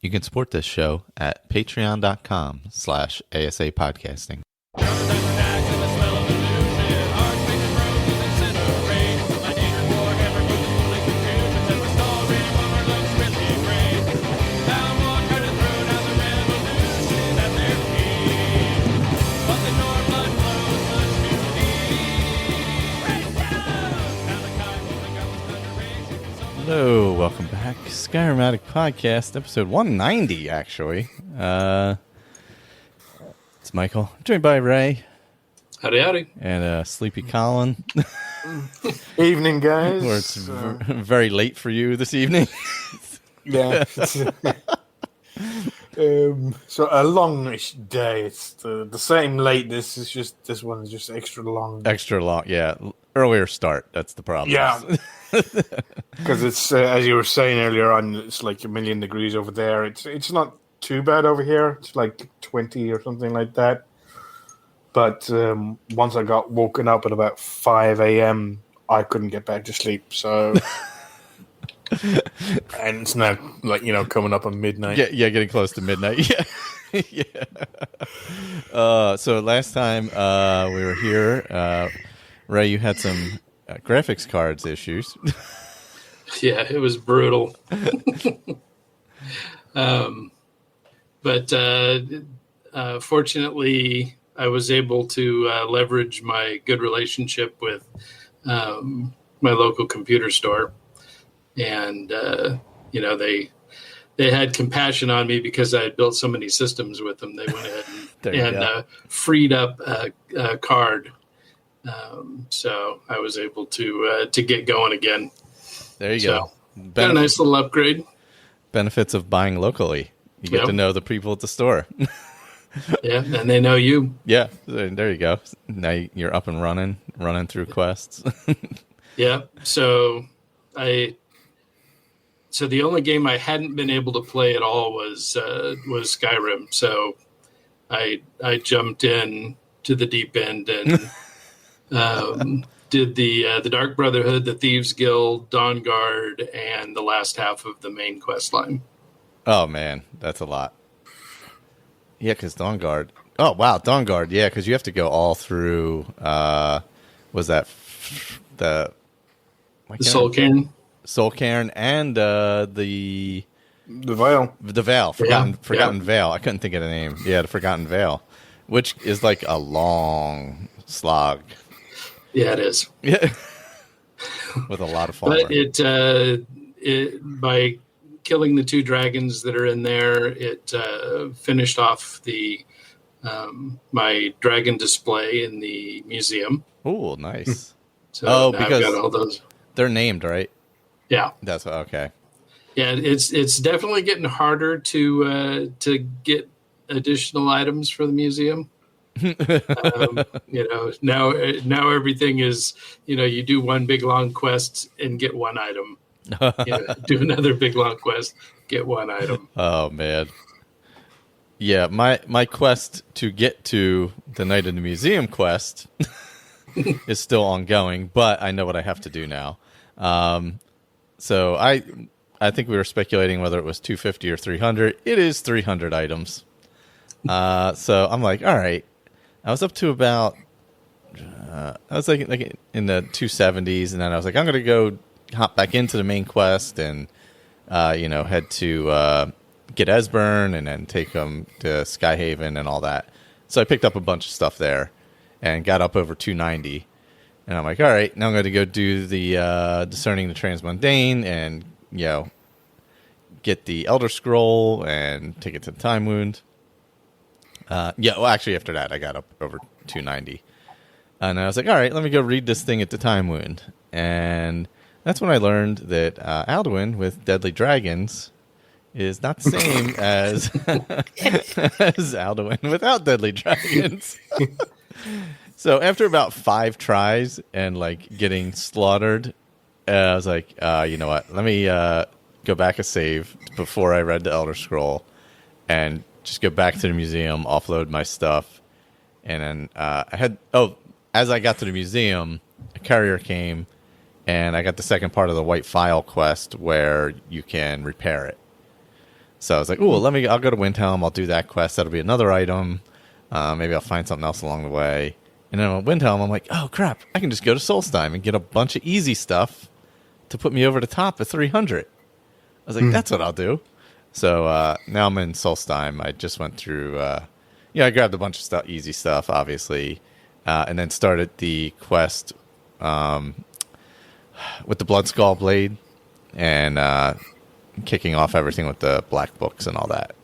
You can support this show at patreon.com/ASAPodcasting. Hello, welcome back. Skyrim Addict Podcast, episode 190, actually. It's Michael. I'm joined by Ray. Howdy, howdy. And Sleepy Colin. Evening, guys. Or it's very late for you this evening. Yeah. So a longish day. It's the same late. This one is just extra long. Extra long, yeah. Earlier start. That's the problem. Yeah. Because it's as you were saying earlier on, it's like 1,000,000 degrees over there. It's not too bad over here. It's like 20 or something like that. But once I got woken up at about 5 a.m., I couldn't get back to sleep. So, and it's now coming up on midnight. Yeah, getting close to midnight. Yeah, yeah. So last time we were here, Ray, you had some graphics cards issues. Yeah, it was brutal. But fortunately, I was able to leverage my good relationship with my local computer store. And, they had compassion on me because I had built so many systems with them. They went ahead and freed up a card. So I was able to get going again. There you go. Got a nice little upgrade. Benefits of buying locally. You get to know the people at the store. Yeah, and they know you. Yeah, there you go. Now you're up and running through quests. Yeah, so the only game I hadn't been able to play at all was Skyrim. So I jumped in to the deep end and did the Dark Brotherhood, the Thieves Guild, Dawn Guard, and the last half of the main quest line. Oh man, that's a lot. Yeah, because Dawn Guard. Oh wow, Dawn Guard. Yeah, because you have to go all through. Was that the Soul Cairn? Soul Cairn and the Veil. The Veil. Forgotten Veil. I couldn't think of the name. Yeah, the Forgotten Veil, which is like a long slog. Yeah, it is. Yeah, with a lot of fun. But it by killing the 2 dragons that are in there, it finished off the my dragon display in the museum. Oh, nice. So because I've got all those. They're named, right? Yeah, that's okay. Yeah, it's definitely getting harder to get additional items for the museum. Now everything is, you do one big long quest and get one item. Do another big long quest, get one item. Oh man. Yeah, my quest to get to the Night in the Museum quest is still ongoing, but I know what I have to do now. So I think we were speculating whether it was 250 or 300. It is 300 items. So I'm like, all right. I was up to about, I was like in the 270s, and then I was like, I'm going to go hop back into the main quest and, head to get Esbern and then take them to Skyhaven and all that. So I picked up a bunch of stuff there and got up over 290. And I'm like, all right, now I'm going to go do the Discerning the Transmundane and, get the Elder Scroll and take it to the Time Wound. Actually, after that, I got up over 290. And I was like, all right, let me go read this thing at the Time Wound. And that's when I learned that Alduin with Deadly Dragons is not the same as Alduin without Deadly Dragons. So after about 5 tries and getting slaughtered, I was like, you know what? Let me go back a save before I read the Elder Scroll and just go back to the museum, offload my stuff. And then as I got to the museum, a carrier came and I got the second part of the White File quest where you can repair it. So I was like, "Ooh, I'll go to Windhelm. I'll do that quest. That'll be another item. Maybe I'll find something else along the way." And then at Windhelm, I'm like, "Oh crap! I can just go to Solstheim and get a bunch of easy stuff to put me over the top of 300." I was like, "That's what I'll do." So now I'm in Solstheim. I just went through. I grabbed a bunch of easy stuff, obviously, and then started the quest with the Bloodskull Blade and kicking off everything with the black books and all that.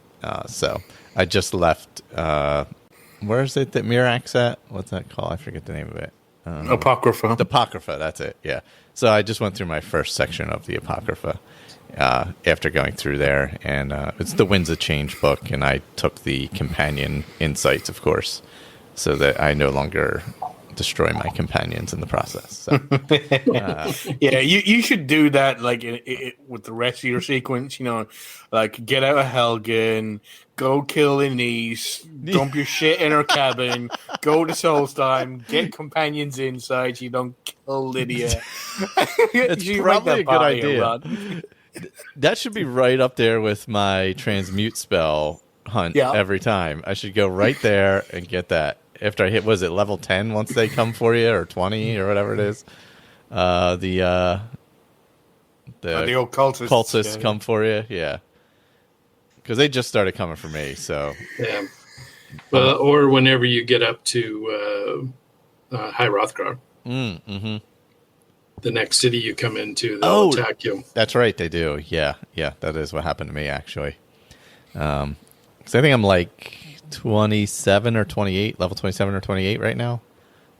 So I just left. Where is it that Mirax at? What's that called? I forget the name of it. Apocrypha. The Apocrypha, that's it, yeah. So I just went through my first section of the Apocrypha after going through there. And it's the Winds of Change book, and I took the companion insights, of course, so that I no longer destroy my companions in the process. So, yeah, you should do that like with the rest of your sequence. Like get out of Helgen, go kill Inise, dump your shit in her cabin, go to Solstheim, get companions inside. You don't kill Lydia. It's probably a good idea. That should be right up there with my transmute spell hunt every time. I should go right there and get that. After I hit, was it level 10 once they come for you, or 20 or whatever it is? The old cultists come for you, yeah. Because they just started coming for me, so. Yeah. Well, or whenever you get up to High Rothgar. Mm-hmm. The next city you come into, they'll attack you. That's right, they do. Yeah, that is what happened to me, actually. Because I think I'm like 27 or 28, level 27 or 28 right now.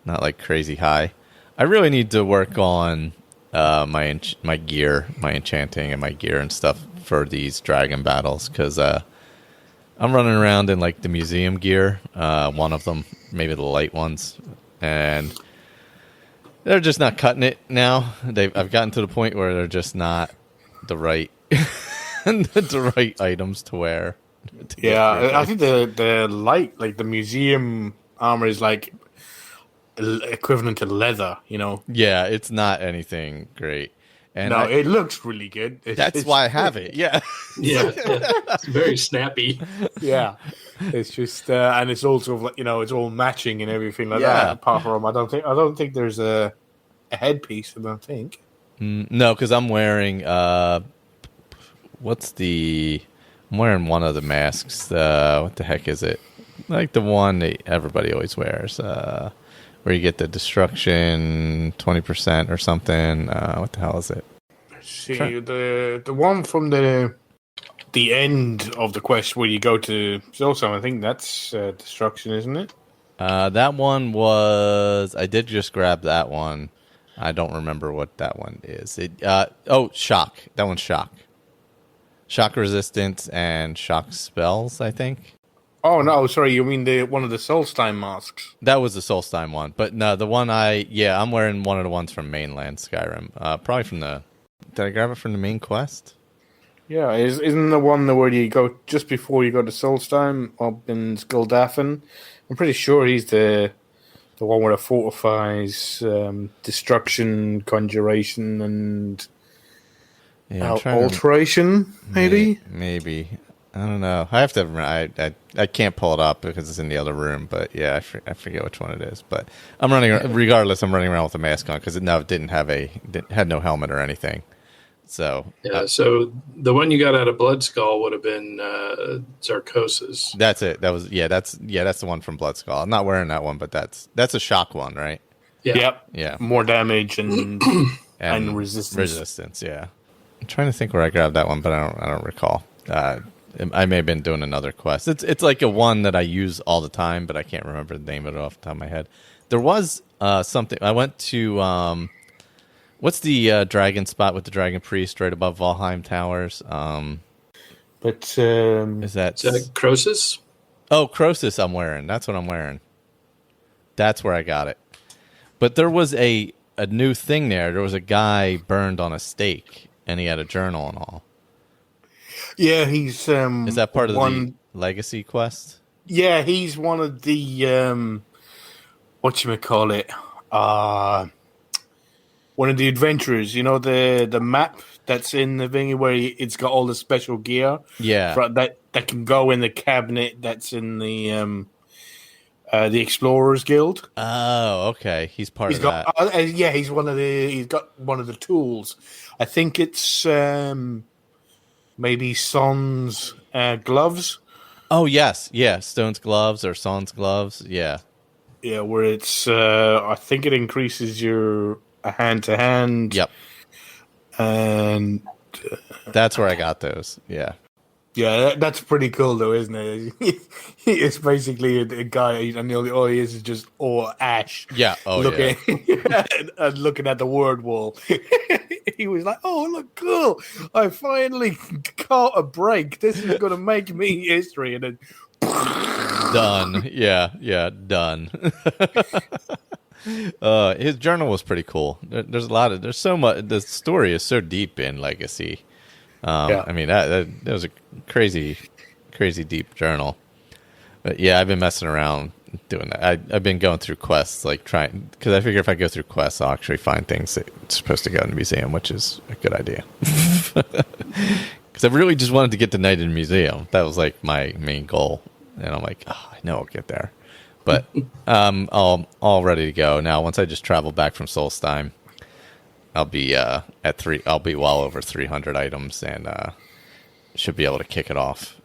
Not like crazy high. I really need to work on my gear, my enchanting and my gear and stuff for these dragon battles, because I'm running around in like the museum gear, one of them, maybe the light ones, and they're just not cutting it now. I've gotten to the point where they're just not the right the right items to wear. I think the light, like the museum armor, is like equivalent to leather. Yeah, it's not anything great. And it looks really good. That's why I have it. Yeah, yeah, it's very snappy. Yeah, it's just and it's also like it's all matching and everything like that. Apart from I don't think there's a headpiece. I don't think. No, because I'm wearing I'm wearing one of the masks. What the heck is it? Like the one that everybody always wears, where you get the destruction 20% or something. What the hell is it? See, the one from the end of the quest where you go to Solstheim, I think that's destruction, isn't it? That one was. I did just grab that one. I don't remember what that one is. Shock. That one's shock. Shock resistance and shock spells, I think. Oh no, sorry, you mean one of the Solstheim masks? That was the Solstheim one, but no, the one I'm wearing one of the ones from mainland Skyrim. Probably from did I grab it from the main quest? Yeah, isn't the one where you go just before you go to Solstheim up in Skuldafn? I'm pretty sure he's the one where it fortifies destruction, conjuration, and alteration, maybe? Maybe. I don't know. I have to. I can't pull it up because it's in the other room. But yeah, I forget which one it is. But I'm running. Regardless, I'm running around with a mask on because it didn't had no helmet or anything. So so the one you got out of Bloodskull would have been Zarkosis. That's it. That's the one from Bloodskull. I'm not wearing that one, but that's a shock one, right? Yeah. Yep. Yeah. More damage and resistance. Resistance. Yeah. I'm trying to think where I grabbed that one, but I don't recall. I may have been doing another quest. It's like a one that I use all the time, but I can't remember the name of it off the top of my head. There was something. I went to what's the dragon spot with the dragon priest right above Valheim Towers? Is that Croesus? Oh, Croesus I'm wearing. That's what I'm wearing. That's where I got it. But there was a new thing there. There was a guy burned on a stake, and he had a journal and all. Yeah, he's is that part of the legacy quest? Yeah, he's one of the whatchamacallit? One of the adventurers, the map that's in the thingy where it's got all the special gear. Yeah. That can go in the cabinet that's in the Explorers Guild. Oh, okay. He's part He's of got that. he's got one of the tools. I think it's maybe Son's gloves. Oh, yes. Yeah. Stone's gloves or Son's gloves. Yeah. Yeah, where it's I think it increases your hand-to-hand. Yep. And That's where I got those. Yeah. yeah, that's pretty cool though, isn't it? It's basically a guy, and all he is just all ash. Yeah. Oh, looking, yeah. and looking at the word wall. He was like, "Oh, look, cool! I finally caught a break. This is going to make me history." And then Done. Yeah. Done. His journal was pretty cool. There's so much. The story is so deep in Legacy. I mean, that was a crazy deep journal. But yeah, I've been messing around doing that. I've been going through quests, like trying, because I figure if I go through quests, I'll actually find things that's supposed to go in the museum, which is a good idea. Because I really just wanted to get to Night in the Museum. That was like my main goal, and I'm like, oh, I know I'll get there. But all ready to go now. Once I just travel back from Solstheim, I'll be I'll be well over 300 items, and should be able to kick it off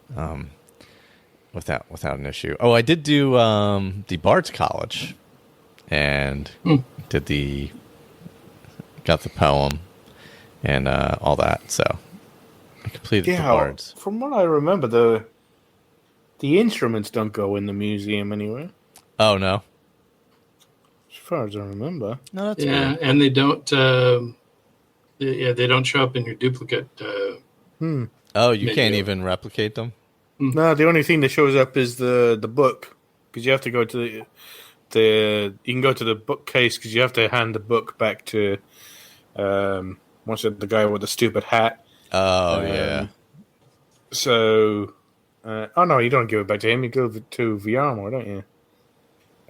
without an issue. Oh, I did do the Bard's College, and got the poem and all that. So I completed the Bards. From what I remember, the instruments don't go in the museum anywhere. Oh no. As far as I remember. No, that's yeah, weird. and they don't. They don't show up in your duplicate. Oh, you can't even replicate them? No, the only thing that shows up is the book, because you have to go to you can go to the bookcase because you have to hand the book back to the guy with the stupid hat. Oh yeah. So, no, you don't give it back to him. You give it to Viarmo, don't you?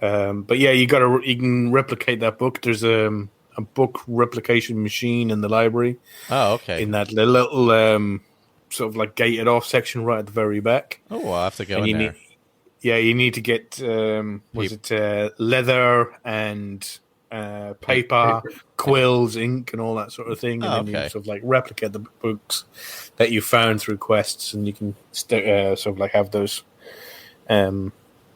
But yeah, you can replicate that book. There's a book replication machine in the library. Oh, okay. In that little sort of like gated off section right at the very back. Oh, I'll have to go in there. You need to get leather and paper, quills, ink, and all that sort of thing, and then you sort of like replicate the books that you found through quests, and you can sort of like have those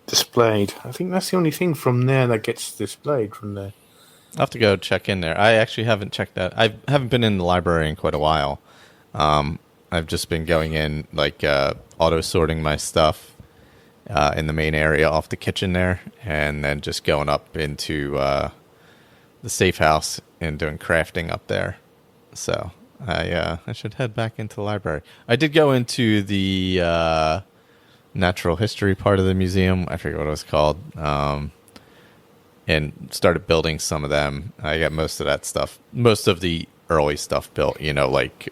displayed. I think that's the only thing from there that gets displayed from there. I'll have to go check in there. I actually haven't checked that. I haven't been in the library in quite a while. I've just been going in, like, auto-sorting my stuff in the main area off the kitchen there, and then just going up into the safe house and doing crafting up there. So I should head back into the library. I did go into the natural history part of the museum. I forget what it was called. And started building some of them. I got most of that stuff, most of the early stuff built, like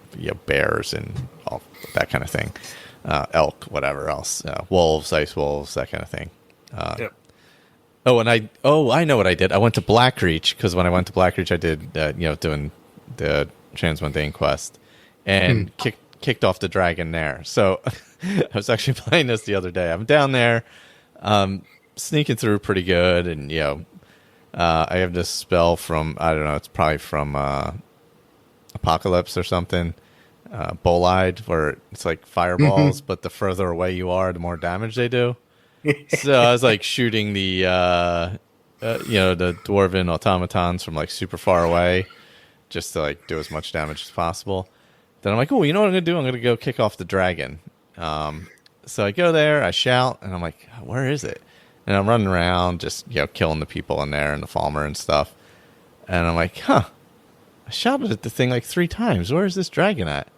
bears and all that kind of thing, elk, whatever else, wolves, ice wolves, that kind of thing. Yep. I know what I did. I went to Blackreach, because when I went to Blackreach, I did doing the Transmundane quest and kicked off the dragon there. So I was actually playing this the other day. I'm down there, sneaking through pretty good, and I have this spell from, I don't know, it's probably from Apocalypse or something, Bolide, where it's like fireballs, but the further away you are, the more damage they do. So I was like shooting the the dwarven automatons from like super far away, just to like do as much damage as possible. Then I'm like, oh, you know what I'm gonna do? I'm gonna go kick off the dragon. So I go there, I shout, and I'm like, where is it? And I'm running around, just killing the people in there and the Falmer and stuff. And I'm like, I shouted at the thing like 3 times. Where is this dragon at?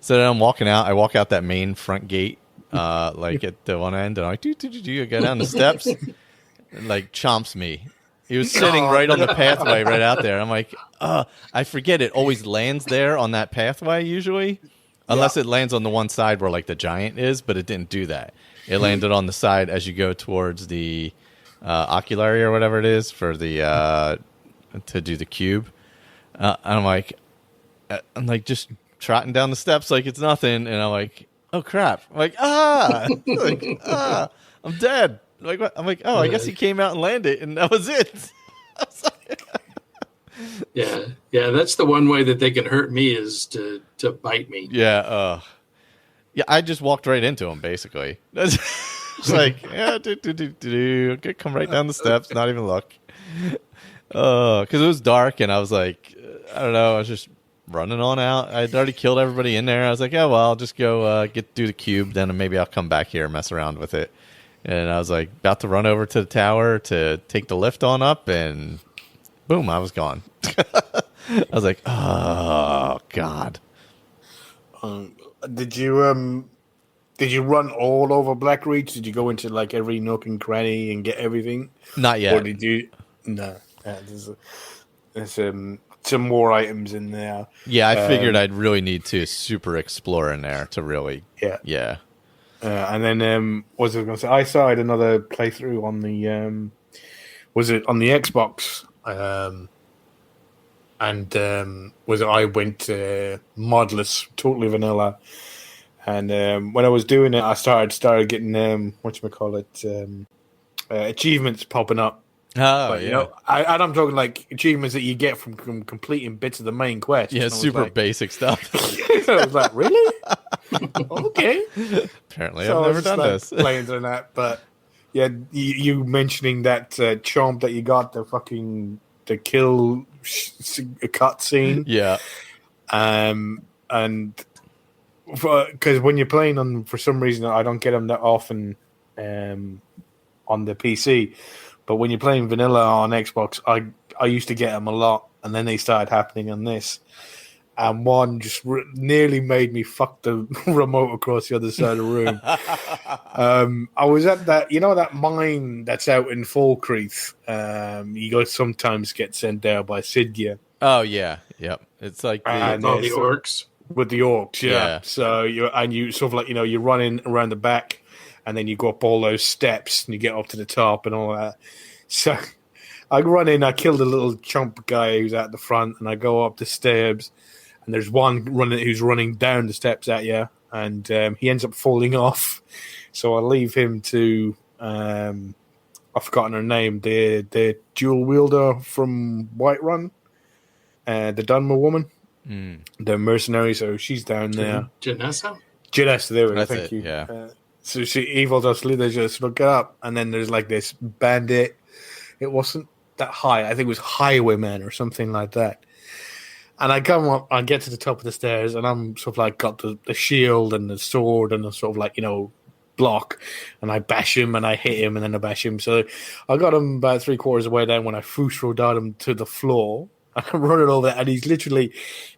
So then I'm walking out. I walk out that main front gate, like at the one end, and I'm like, I go down the steps, and like chomps me. He was sitting right on the pathway right out there. I'm like, I forget it always lands there on that pathway usually, unless it lands on the one side where like the giant is, but it didn't do that. It landed on the side as you go towards the oculary or whatever it is for the to do the cube. And I'm like just trotting down the steps like it's nothing, and I'm like, oh crap! I'm like, I'm dead. Like what? I'm like, oh, I guess he came out and landed, and that was it. Yeah, that's the one way that they can hurt me is to bite me. Yeah, I just walked right into him, basically. It's like, okay, come right down the steps, not even look. Because it was dark, and I was like, I don't know, I was just running on out. I'd already killed everybody in there. I was like, oh, well, I'll just go do the cube, then maybe I'll come back here and mess around with it. And I was like, about to run over to the tower to take the lift on up, and boom, I was gone. I was like, oh, God. Did you run all over Blackreach? Did you go into like every nook and cranny and get everything? Not yet. Or did you? No. There's some more items in there. Yeah, I figured I'd really need to super explore in there to really. Yeah. And then what was I going to say? I started another playthrough on the was it on the Xbox? I went modless, totally vanilla. And when I was doing it, I started getting achievements popping up. Oh, but, yeah. You know, I'm talking like achievements that you get from completing bits of the main quest. Yeah, super basic stuff. I was like, really? Okay. Apparently, I've never done this. Playing through that, but yeah, you mentioning that chomp that you got the kill cutscene. Yeah. And because when you're playing on, for some reason, I don't get them that often on the PC. But when you're playing vanilla on Xbox, I used to get them a lot, and then they started happening on this. And one just nearly made me fuck the remote across the other side of the room. I was at that mine that's out in Falkreath. You guys sometimes get sent there by Sidgia. Oh, yeah. Yep. It's like the orcs. With the orcs, yeah. So you sort of like, you're running around the back, and then you go up all those steps, and you get up to the top and all that. So I run in, I kill the little chump guy who's at the front, and I go up the stairs, and there's one who's running down the steps at you, and he ends up falling off. So I leave him to, I've forgotten her name, the dual wielder from Whiterun, the Dunmer woman. The mercenary, so she's down there. Janessa, there we go. That's Thank it, you. Yeah. So she evil does they just look up, and then there's like this bandit. It wasn't that high. I think it was Highwayman or something like that. And I come up, I get to the top of the stairs, and I'm sort of like got the shield and the sword and the sort of like block, and I bash him and I hit him and then I bash him. So I got him about 3/4 of the way down when I fusro dart him to the floor. I'm running over there, and he's literally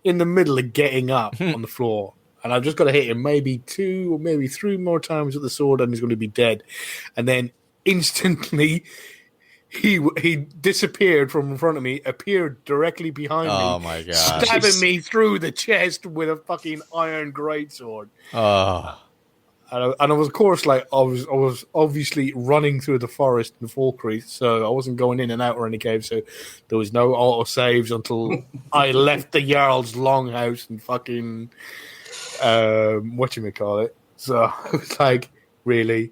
in the middle of getting up on the floor. And I've just got to hit him maybe 2 or maybe 3 more times with the sword, and he's going to be dead. And then instantly, he disappeared from in front of me, appeared directly behind me. Oh, my God. Stabbing me through the chest with a fucking iron greatsword. Oh. And I was, of course, like I was obviously running through the forest in Falkreath, so I wasn't going in and out or any cave, so there was no auto saves until I left the Jarl's longhouse and fucking whatchamacallit. So I was like, really?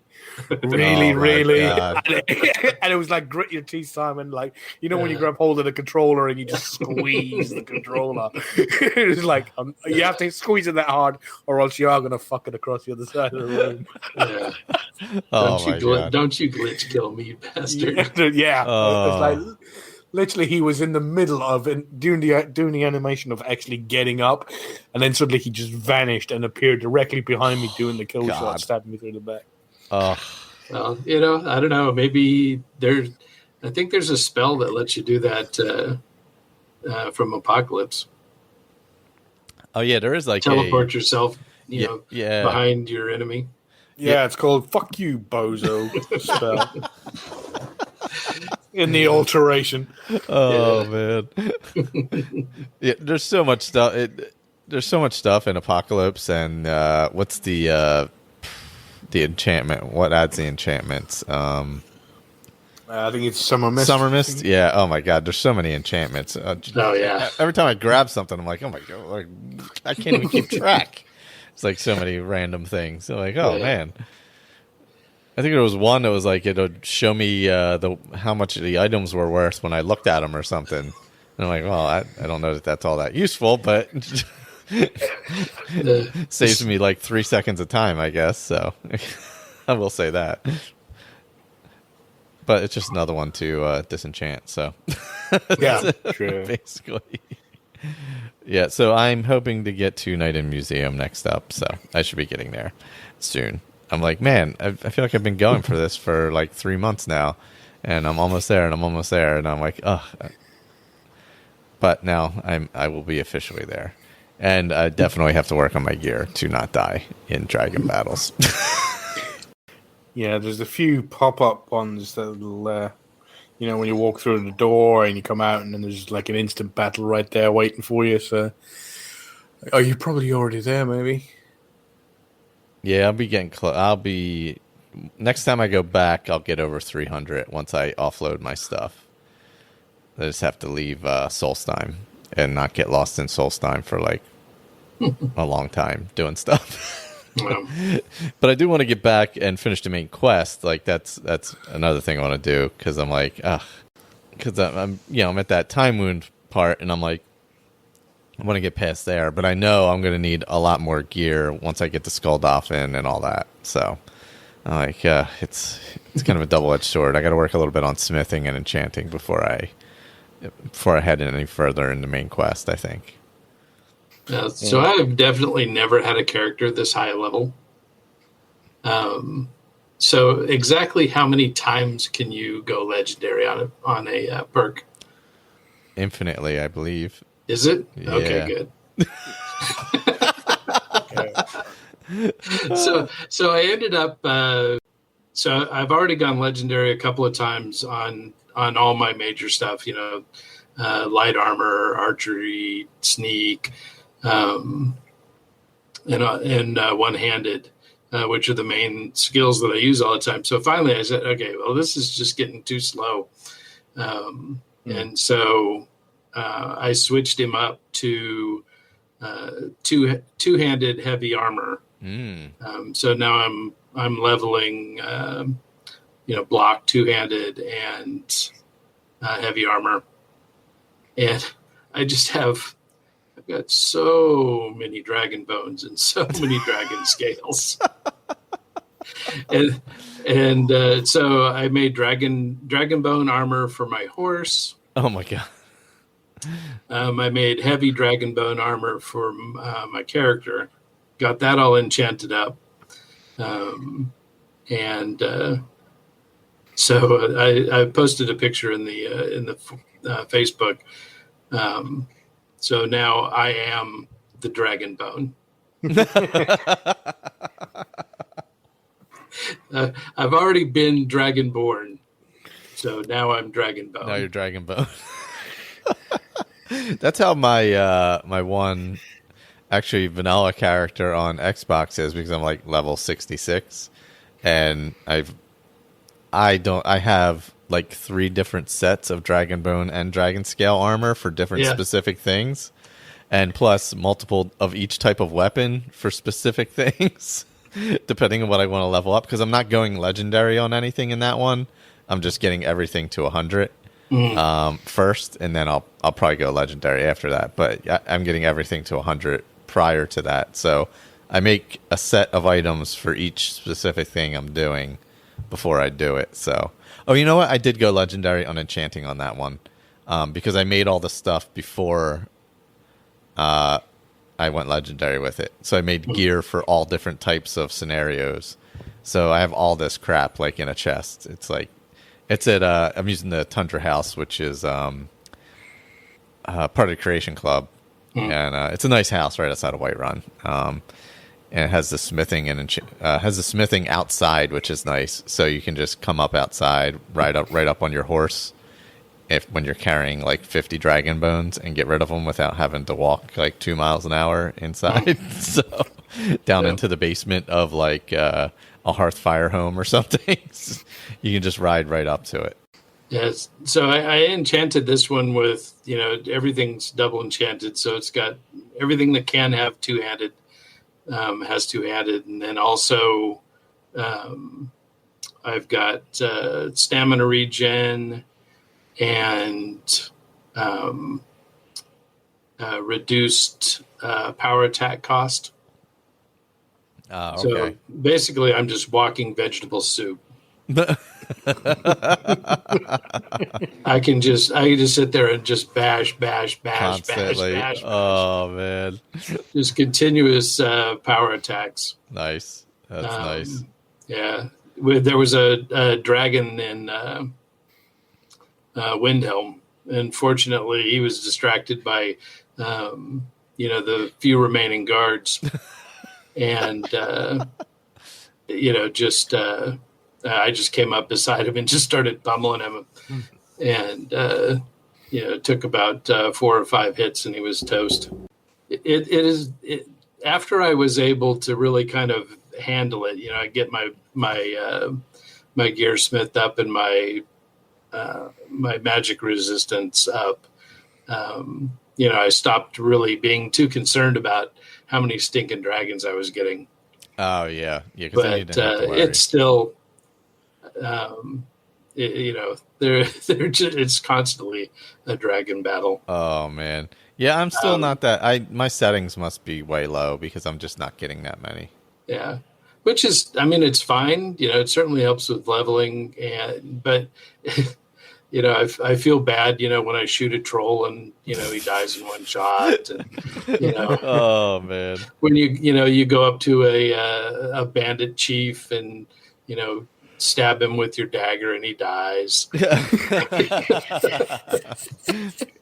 Really? And it was like grit your teeth, Simon. Like, when you grab hold of the controller and you just squeeze the controller. It was like, you have to squeeze it that hard, or else you are going to fuck it across the other side of the room. Yeah. God. Don't you glitch kill me, you bastard. Yeah. It's like, literally, he was in the middle of doing the animation of actually getting up, and then suddenly he just vanished and appeared directly behind me doing the kill shot, stabbing me through the back. Well, I don't know. Maybe I think there's a spell that lets you do that from Apocalypse. Oh, yeah, there is like teleport yourself, behind your enemy. Yeah, it's called "Fuck You, Bozo" spell. In the alteration. Oh, man. Yeah, there's so much stuff. There's so much stuff in Apocalypse, and what's the enchantment? What adds the enchantments? I think it's Summer Mist. Summer Mist? Yeah. Oh, my God. There's so many enchantments. Oh, yeah. Every time I grab something, I'm like, oh, my God. Like, I can't even keep track. It's like so many random things. So like, oh, man. I think there was one that was like, it would show me how much the items were worth when I looked at them or something. And I'm like, well, I don't know that that's all that useful, but saves me like 3 seconds of time, I guess. So I will say that. But it's just another one to disenchant. So yeah, true. Basically. Yeah, so I'm hoping to get to Night in Museum next up. So I should be getting there soon. I'm like, man, I feel like I've been going for this for like 3 months now. And I'm almost there, and I'm almost there. And I'm like, ugh. But now I will be officially there. And I definitely have to work on my gear to not die in dragon battles. Yeah, there's a few pop-up ones that'll, when you walk through the door and you come out and then there's like an instant battle right there waiting for you. So, are you probably already there, maybe? Yeah, I'll be getting close. Next time I go back, I'll get over 300 once I offload my stuff. I just have to leave Solstheim and not get lost in Solstheim for like a long time doing stuff. But I do want to get back and finish the main quest. Like that's another thing I want to do because I'm like, because I'm at that time wound part, and I'm like, I want to get past there, but I know I'm going to need a lot more gear once I get the Skulldolphin and all that. So, I'm like, it's kind of a double-edged sword. I got to work a little bit on smithing and enchanting before I head any further in the main quest, I think. So I have definitely never had a character this high level. So exactly how many times can you go legendary on a perk? Infinitely, I believe. Is it? Yeah. Okay, good. So I ended up. So I've already gone legendary a couple of times on all my major stuff. Light armor, archery, sneak. And one-handed, which are the main skills that I use all the time. So finally I said, okay, well, this is just getting too slow. And so I switched him up to two-handed heavy armor. So now I'm leveling, block, two-handed, and heavy armor. And I just I've got so many dragon bones and so many dragon scales. and so I made dragon bone armor for my horse. Oh my God. I made heavy dragon bone armor for my character. Got that all enchanted up. So I posted a picture in the Facebook. So now I am the dragon bone. I've already been dragonborn, so now I'm dragon bone. Now you're dragon bone. That's how my my one actually vanilla character on Xbox is, because I'm like level 66, and I have like 3 different sets of dragon bone and dragon scale armor for different specific things, and plus multiple of each type of weapon for specific things, depending on what I want to level up. Because I'm not going legendary on anything in that one. I'm just getting everything to 100 first, and then I'll probably go legendary after that. But I'm getting everything to 100 prior to that. So I make a set of items for each specific thing I'm doing before I do it. So, oh, you know what? I did go legendary on enchanting on that one, because I made all the stuff before I went legendary with it. So I made gear for all different types of scenarios. So I have all this crap like in a chest. It's at I'm using the Tundra House, which is part of the Creation Club, and it's a nice house right outside of Whiterun. And it has the smithing has the smithing outside, which is nice. So you can just come up outside, right up on your horse, when you're carrying like 50 dragon bones, and get rid of them without having to walk like 2 miles an hour inside. So down into the basement of like a Hearthfire home or something, you can just ride right up to it. Yes. So I enchanted this one with, everything's double enchanted. So it's got everything that can have two-handed, has two-handed. And then also I've got stamina regen and reduced power attack cost. Okay. So basically I'm just walking vegetable soup. I can just sit there and just bash Constantly. bash. Oh man. Just continuous power attacks. Nice. That's nice. Yeah. There was a dragon in Windhelm. Unfortunately, he was distracted by the few remaining guards. And I just came up beside him and just started pummeling him, and it took about 4 or 5 hits, and he was toast. It after I was able to really kind of handle it. I get my gearsmith up and my magic resistance up. I stopped really being too concerned about how many stinking dragons I was getting. Oh yeah, yeah. But it's still. It's constantly a dragon battle. Oh man, yeah. I'm still not that. My settings must be way low because I'm just not getting that many. Yeah, which is, it's fine. It certainly helps with leveling, but I feel bad. When I shoot a troll and he dies in one shot, and Oh man, when you go up to a bandit chief and stab him with your dagger and he dies.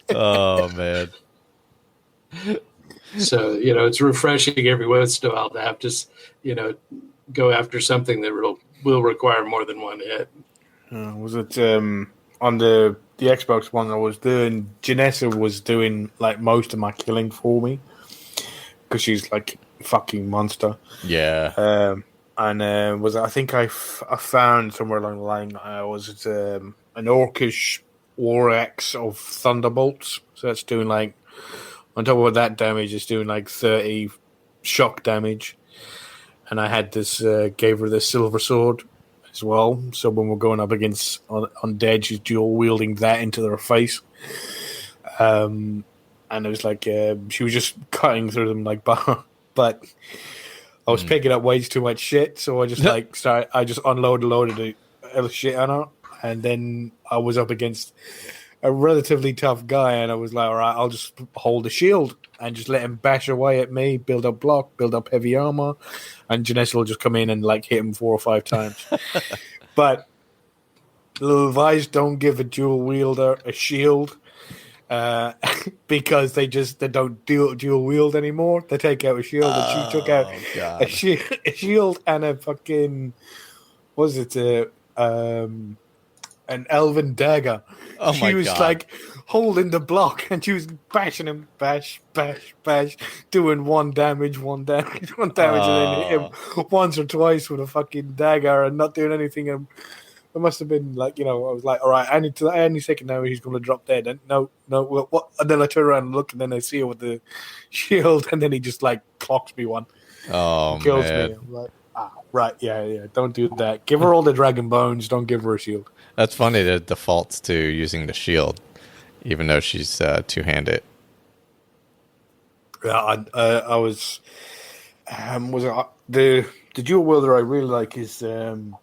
Oh man. So it's refreshing every once in a while to have to go after something that will require more than one hit. Was it on the Xbox One? Janessa was doing like most of my killing for me because she's like a fucking monster. Yeah. I think I found somewhere along the line, was it an Orcish War Axe of Thunderbolts? So that's doing like, on top of that damage, it's doing like 30 shock damage. And I had this, gave her the silver sword as well. So when we're going up against undead, she's dual wielding that into their face. And it was like, she was just cutting through them like bar. But I was picking up way too much shit, so I just I just loaded the shit on her, and then I was up against a relatively tough guy, and I was like, all right, I'll just hold the shield and just let him bash away at me, build up block, build up heavy armor, and Janessa will just come in and like hit him 4 or 5 times. But little advice: don't give a dual wielder a shield. Because they don't dual wield anymore. They take out a shield, and she took out a shield and a fucking an elven dagger. Oh she was God. like holding the block, and she was bashing him, bash, doing one damage, and then hit him once or twice with a fucking dagger and not doing anything. And it must have been like, I was like, all right, any second now he's going to drop dead. And no, what? And then I turn around and look, and then I see her with the shield, and then he just like clocks me one. Oh, kills man. me. I'm like, right, yeah, don't do that. Give her all the dragon bones. Don't give her a shield. That's funny that it defaults to using the shield, even though she's two-handed. Yeah, I was the dual wielder I really like is the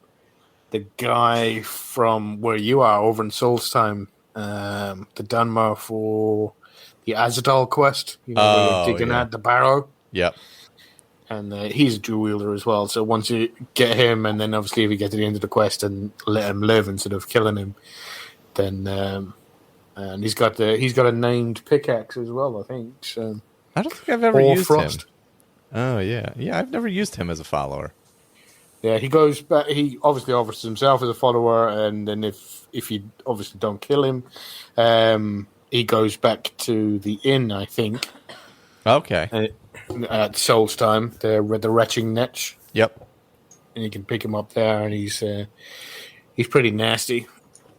guy from where you are over in Solstheim, the Dunmer for the Azadal quest. Where you're digging at the barrow. Yep. And he's a dual wielder as well. So once you get him, and then obviously if you get to the end of the quest and let him live instead of killing him, then and he's got a named pickaxe as well, I think. So I don't think I've ever used Frost. him. Oh yeah, I've never used him as a follower. Yeah, he goes back. He obviously offers himself as a follower, and then if you obviously don't kill him, he goes back to the inn, I think. Okay. At Solstheim, the retching niche. Yep. And you can pick him up there, and he's pretty nasty.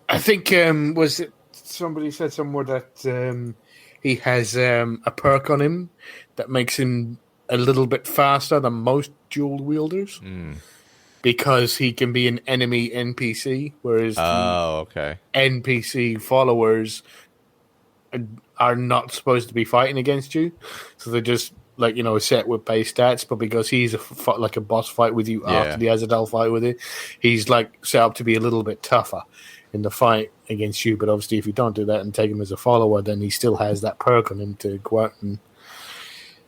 I think was it somebody said somewhere that he has a perk on him that makes him a little bit faster than most dual wielders because he can be an enemy NPC, whereas the NPC followers are not supposed to be fighting against you, so they're just set with base stats. But because he's like a boss fight with you after the Azadel fight with it, he's set up to be a little bit tougher in the fight against you. But obviously, if you don't do that and take him as a follower, then he still has that perk on him to go out and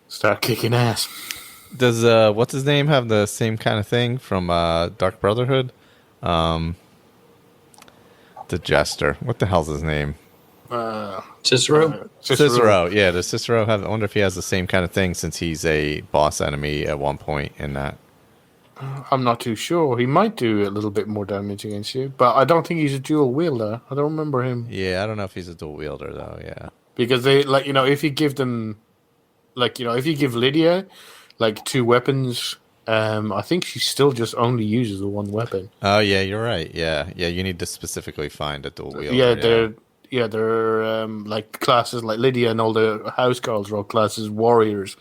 start kicking ass. Does what's his name have the same kind of thing from Dark Brotherhood? The Jester. What the hell's his name? Cicero. Yeah, does Cicero have? I wonder if he has the same kind of thing since he's a boss enemy at one point in that. I'm not too sure. He might do a little bit more damage against you, but I don't think he's a dual wielder. I don't remember him. Yeah, I don't know if he's a dual wielder though. Yeah, because they if you give them if you give Lydia two weapons, I think she still just only uses the one weapon. Oh yeah, you're right. Yeah, you need to specifically find a dual wielder. They're classes like Lydia and all the house girls are all classes warriors,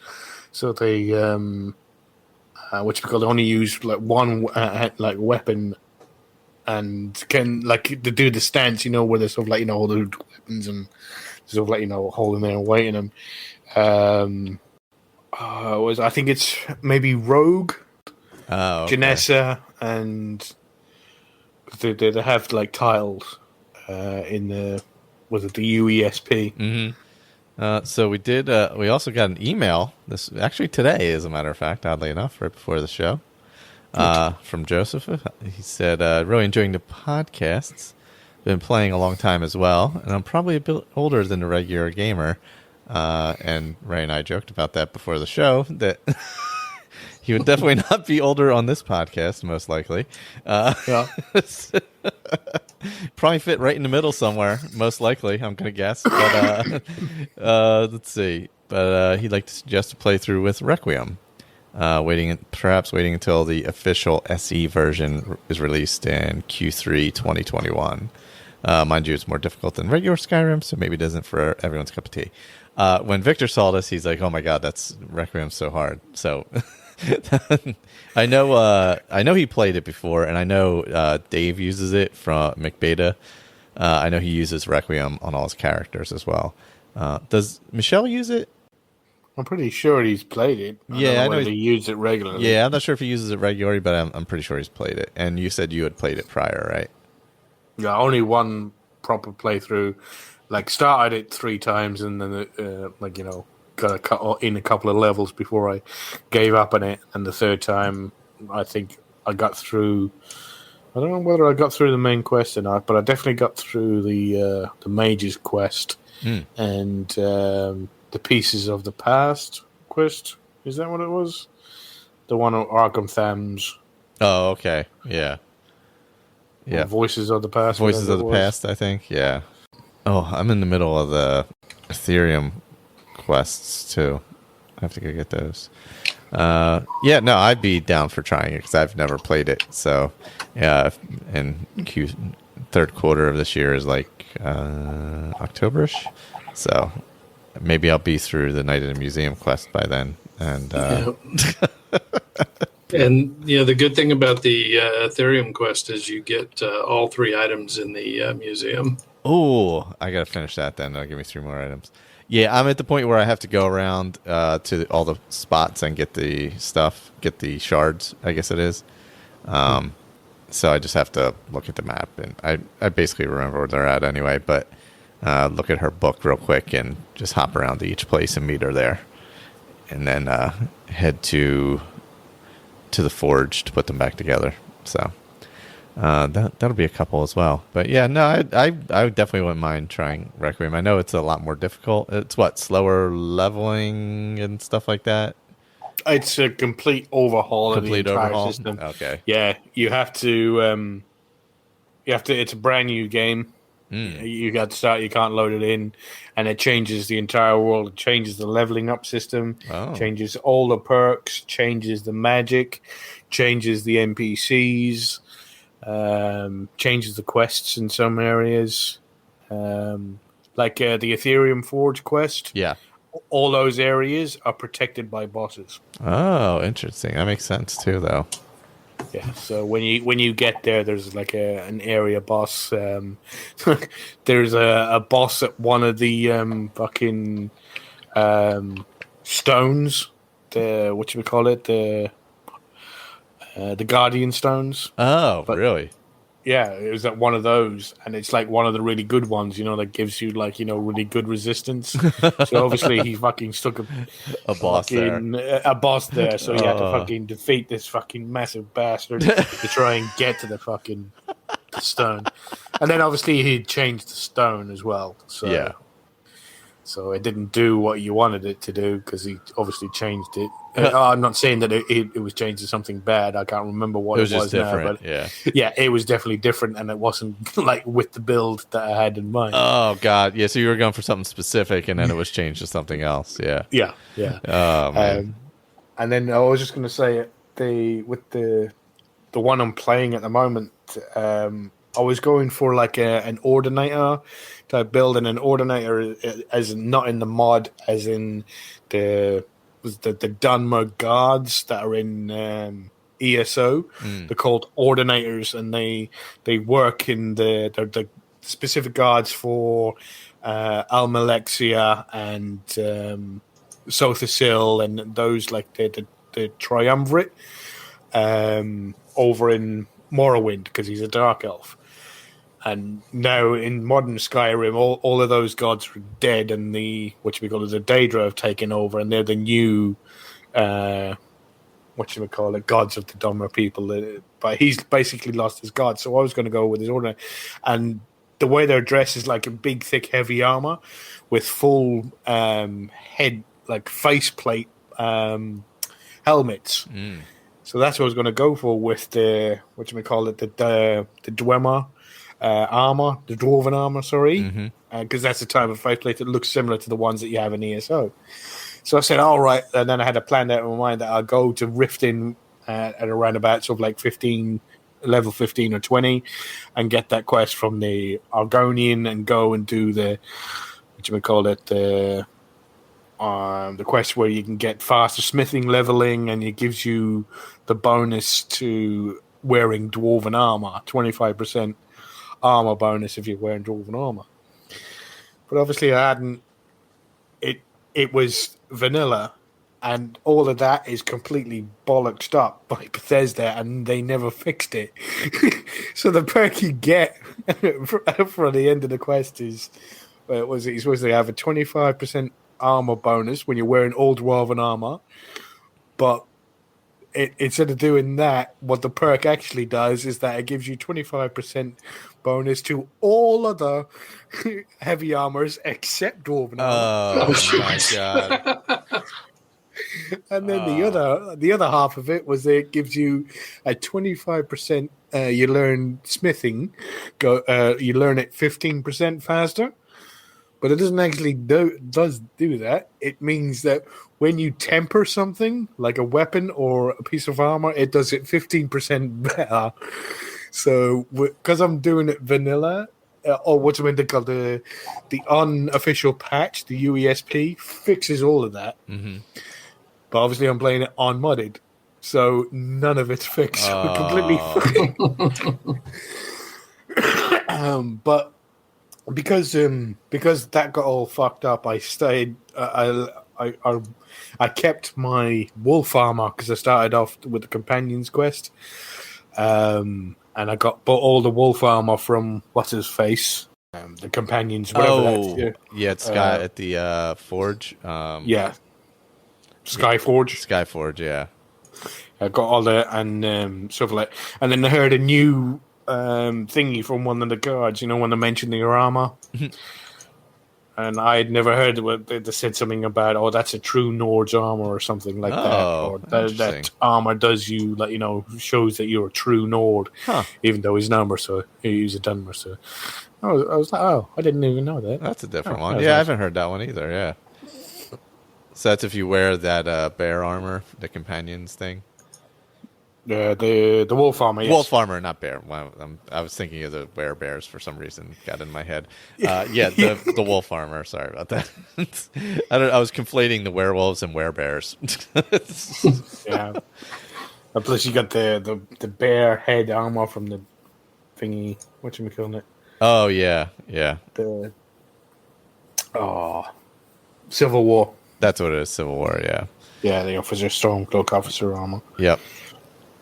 so they which because they only use one weapon and can to do the stance, where they're sort of all the weapons and sort of holding there and waiting them. I think it's maybe Rogue, Janessa, and they have tiles in the the UESP. Mm-hmm. So we did. We also got an email. This actually today, as a matter of fact, oddly enough, right before the show, from Joseph. He said, "Really enjoying the podcasts. Been playing a long time as well, and I'm probably a bit older than a regular gamer." And Ray and I joked about that before the show that he would definitely not be older on this podcast, most likely. Probably fit right in the middle somewhere, most likely, I'm going to guess. But let's see. But he'd like to suggest a playthrough with Requiem, waiting until the official SE version is released in Q3 2021. Mind you, it's more difficult than regular Skyrim, so maybe it isn't for everyone's cup of tea. When Victor saw this, he's like, "Oh my god, that's Requiem's so hard." So I know he played it before, and I know Dave uses it from McBeta. I know he uses Requiem on all his characters as well. Does Michelle use it? I'm pretty sure he's played it. I know he uses it regularly. Yeah, I'm not sure if he uses it regularly, but I'm pretty sure he's played it. And you said you had played it prior, right? Yeah, only one proper playthrough. Started it 3 times and then got in a couple of levels before I gave up on it. And the 3rd time, I think I got through. I don't know whether I got through the main quest or not, but I definitely got through the Mage's quest and the Pieces of the Past quest. Is that what it was? The one on Arkham Thames. Oh, okay. Yeah. Yeah. Voices of the Past. Voices of the Past, I think. Yeah. Oh, I'm in the middle of the Ethereum quests, too. I have to go get those. I'd be down for trying it because I've never played it. So, yeah, and third quarter of this year is Octoberish. So, maybe I'll be through the Night in the Museum quest by then. And and the good thing about the Ethereum quest is you get all 3 items in the museum. Oh, I got to finish that then. That'll give me 3 more items. Yeah, I'm at the point where I have to go around to all the spots and get the stuff, get the shards, I guess it is. So I just have to look at the map, and I basically remember where they're at anyway, but look at her book real quick and just hop around to each place and meet her there. And then head to the forge to put them back together. So that'll be a couple as well. But yeah, no, I definitely wouldn't mind trying Requiem. I know it's a lot more difficult. It's slower leveling and stuff like that. It's a complete overhaul of the entire system. Okay. Yeah, you have to. It's a brand new game. You got to start. You can't load it in, and it changes the entire world. It changes the leveling up system. Changes all the perks. Changes the magic. Changes the NPCs. changes the quests in some areas, like the Ethereum Forge quest. Yeah. All those areas are protected by bosses. Oh, interesting. That makes sense too, though. Yeah, so when you get there, there's like an area boss. There's a boss at one of the fucking stones. The what you would call it, the Guardian stones. Oh, really? Yeah, it was at one of those, and it's like one of the really good ones, that gives you like really good resistance. So obviously he fucking stuck A boss there. a boss there, so he had to fucking defeat this fucking massive bastard to try and get to the fucking stone. And then obviously he changed the stone as well. So yeah. So it didn't do what you wanted it to do because he obviously changed it. I'm not saying that it was changed to something bad. I can't remember what it was just now, different. but yeah, it was definitely different, and it wasn't like with the build that I had in mind. Oh god, yeah. So you were going for something specific, and then it was changed to something else. Yeah, yeah. Oh man. And then I was just going to say with the one I'm playing at the moment, I was going for like an ordinator type build, and an ordinator as not in the mod, as in the Dunmer guards that are in ESO. They're called ordinators, and they work in the specific guards for Almalexia and Sothasil and those like the triumvirate over in Morrowind, because he's a dark elf. And now in modern Skyrim, all of those gods are dead, and the Daedra have taken over, and they're the new gods of the Dunmer people. But he's basically lost his god, so I was going to go with his order. And the way they're dressed is like a big, thick, heavy armor with full head, like faceplate helmets. So that's what I was going to go for with the the Dwemer. Armor, the dwarven armor, sorry, because that's the type of faceplate that looks similar to the ones that you have in ESO. So I said, all right, and then I had a plan out in my mind that I'll go to Riften at around about sort of like level 15 or 20, and get that quest from the Argonian and go and do the quest where you can get faster smithing leveling, and it gives you the bonus to wearing dwarven armor, 25%. Armor bonus if you're wearing dwarven armor. But obviously I hadn't. It was vanilla, and all of that is completely bollocksed up by Bethesda, and they never fixed it. So the perk you get for the end of the quest is, you're supposed to have a 25% armor bonus when you're wearing all dwarven armor, but instead of doing that, what the perk actually does is that it gives you 25% bonus to all other heavy armors except dwarven armor. Oh my god! And then the other half of it was it gives you a 25%. You learn smithing, you learn it 15% faster. But it doesn't actually do that. It means that when you temper something, like a weapon or a piece of armor, it does it 15% better. So, because I'm doing it vanilla, or what's it called, the unofficial patch, the UESP, fixes all of that. But obviously I'm playing it unmodded, so none of it's fixed. Completely but because that got all fucked up, I stayed. I kept my wolf armor because I started off with the companions quest, and I bought all the wolf armor from what's his face, the companions. It's at the Forge. Skyforge, yeah. I got all that and stuff like, and then I heard a new thingy from one of the guards, when they mentioned the armor. And I had never heard they said something about, that's a true Nord's armor or something like that. Or that armor does you, like, shows that you're a true Nord, even though he's Dunmer, so he's a Dunmer. So I was like, I didn't even know that. That's a different one. Yeah, nice. I haven't heard that one either, yeah. So that's if you wear that bear armor, the companions thing? The wolf armor. Yes. Wolf armor, not bear. Well, I was thinking of the bears for some reason. Got in my head. The wolf armor. Sorry about that. I was conflating the werewolves and werebears. Yeah. And plus, you got the bear head armor from the thingy. Whatchamacallit it? Oh yeah. Civil War. That's what it is. Civil War. Yeah. Yeah, the officer Stormcloak officer armor. Yep.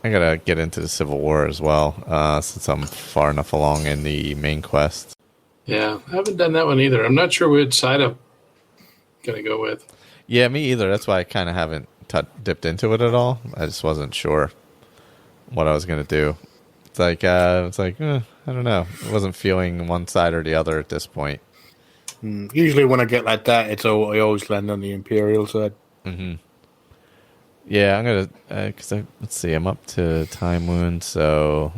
I gotta get into the Civil War as well, since I'm far enough along in the main quest. Yeah, I haven't done that one either. I'm not sure which side I'm gonna go with. Yeah, me either. That's why I kind of haven't dipped into it at all. I just wasn't sure what I was gonna do. It's like I don't know. I wasn't feeling one side or the other at this point. Usually, when I get like that, I always land on the Imperial side. Mm-hmm. Yeah, I'm gonna let's see. I'm up to Time Wound, so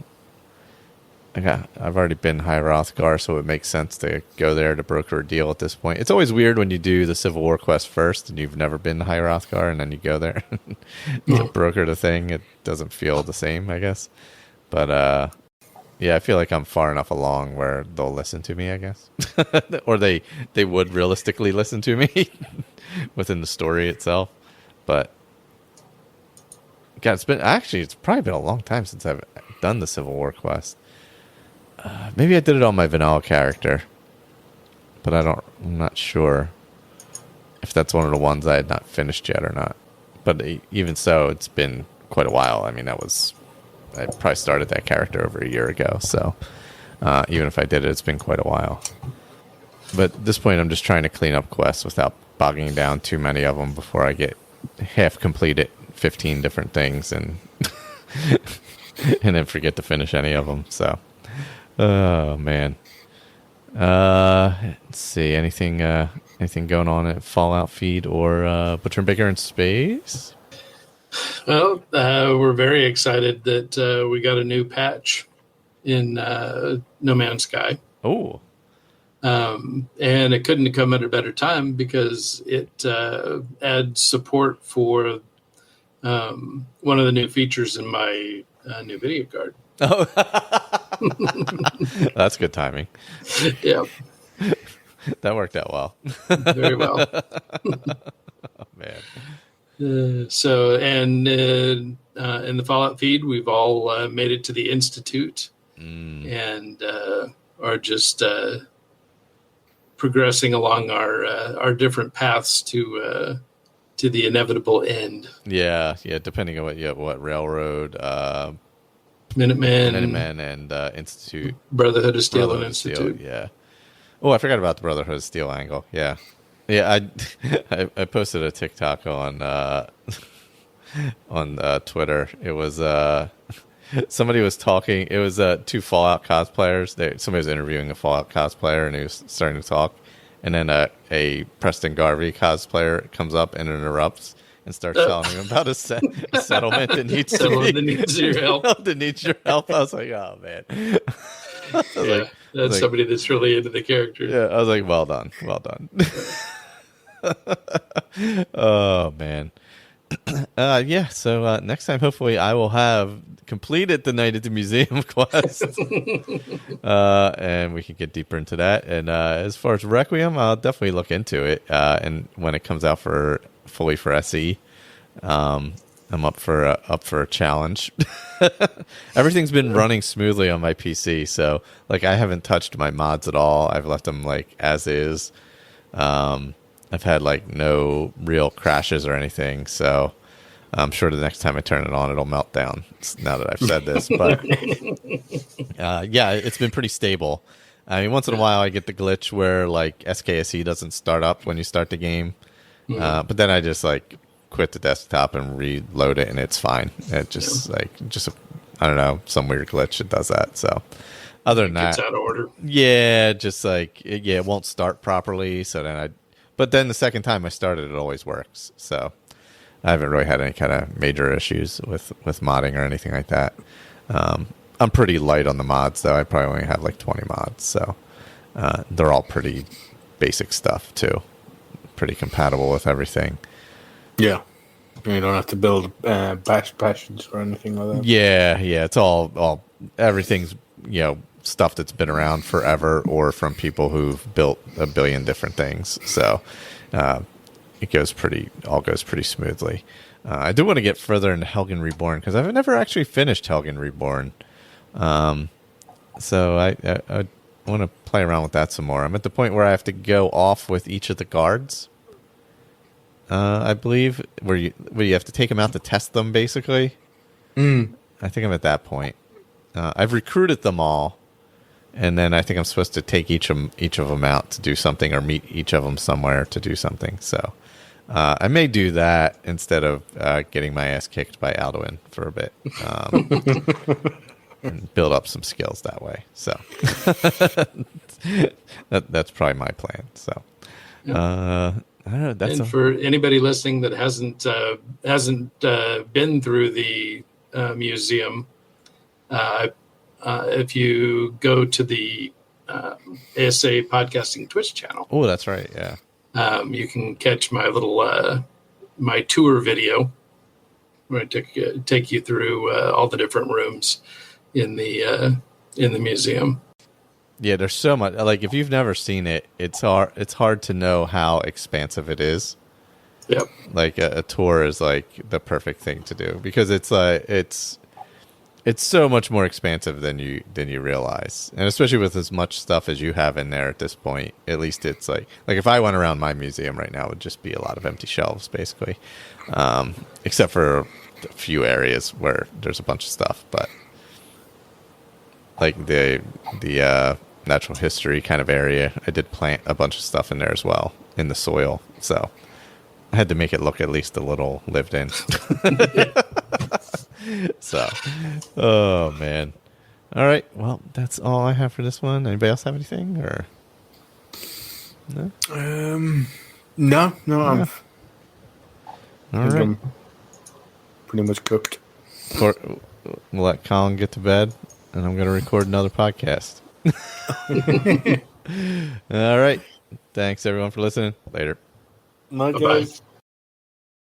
I've already been High Hrothgar, so it makes sense to go there to broker a deal at this point. It's always weird when you do the Civil War quest first and you've never been to High Hrothgar, and then you go there to broker the thing. It doesn't feel the same, I guess. But yeah, I feel like I'm far enough along where they'll listen to me, I guess, or they would realistically listen to me within the story itself, but. God, it's probably been a long time since I've done the Civil War quest. Maybe I did it on my vanilla character, but I'm not sure if that's one of the ones I had not finished yet or not. But even so, it's been quite a while. I mean, I probably started that character over a year ago, so even if I did it, it's been quite a while. But at this point, I'm just trying to clean up quests without bogging down too many of them before I get half completed 15 different things and and then forget to finish any of them. So, oh man. Let's see, anything going on at Fallout Feed or Butcher and Baker in Space? Well, we're very excited that we got a new patch in No Man's Sky. Oh. And it couldn't have come at a better time because it adds support for one of the new features in my new video card. Oh, that's good timing. Yeah, that worked out well. Very well. Oh, man. So, and in the Fallout feed, we've all made it to the Institute and are just progressing along our different paths to the inevitable end. Yeah. Depending on what railroad, Minutemen and Institute, Brotherhood of Steel and Institute. Yeah. Oh, I forgot about the Brotherhood of Steel angle. Yeah. I posted a TikTok on Twitter. It was somebody was talking. It was two Fallout cosplayers. Somebody was interviewing a Fallout cosplayer, and he was starting to talk. And then a Preston Garvey cosplayer comes up and interrupts and starts telling him about a settlement that needs your help. That needs your help. I was like, oh man. That's somebody that's really into the character. Yeah, I was like, well done. Oh man. So next time, hopefully, I will have completed the Night at the Museum quest, and we can get deeper into that. And as far as Requiem, I'll definitely look into it. And when it comes out fully for SE, I'm up for a challenge. Everything's been running smoothly on my PC, so like I haven't touched my mods at all. I've left them like as is. I've had like no real crashes or anything, so I'm sure the next time I turn it on, it'll melt down. Now that I've said this, but it's been pretty stable. I mean, once in a while I get the glitch where like SKSE doesn't start up when you start the game, but then I just like quit the desktop and reload it, and it's fine. It just I don't know, some weird glitch that does that. So other than that, it's out of order. Yeah, just like it won't start properly. So then but then the second time I started, it always works. So I haven't really had any kind of major issues with modding or anything like that. I'm pretty light on the mods, though. I probably only have like 20 mods. So they're all pretty basic stuff, too. Pretty compatible with everything. Yeah. You don't have to build bastions or anything like that. Yeah, it's all everything's stuff that's been around forever, or from people who've built a billion different things. So it goes pretty smoothly. I do want to get further into Helgen Reborn because I've never actually finished Helgen Reborn. So I want to play around with that some more. I'm at the point where I have to go off with each of the guards. I believe where you have to take them out to test them, basically. I think I'm at that point. I've recruited them all, and then I think I'm supposed to take each of them out to do something, or meet each of them somewhere to do something. So I may do that instead of getting my ass kicked by Alduin for a bit, and build up some skills that way. So that's probably my plan. So. I don't know, for anybody listening that hasn't been through the museum, if you go to the ASA Podcasting Twitch channel, oh, that's right, yeah, you can catch my little my tour video where I take you through all the different rooms in the museum. Yeah, there's so much. Like, if you've never seen it, it's hard to know how expansive it is. Yep. Like a tour is like the perfect thing to do because it's so much more expansive than you realize, and especially with as much stuff as you have in there at this point. At least it's like if I went around my museum right now, it would just be a lot of empty shelves, basically, except for a few areas where there's a bunch of stuff, but like the natural history kind of area, I did plant a bunch of stuff in there as well in the soil, so I had to make it look at least a little lived in. So, oh man. All right, well, that's all I have for this one. Anybody else have anything, or no? No. All right. I'm pretty much cooked. We'll let Colin get to bed, and I'm going to record another podcast. All right. Thanks, everyone, for listening. Later. Night, Bye-bye. guys.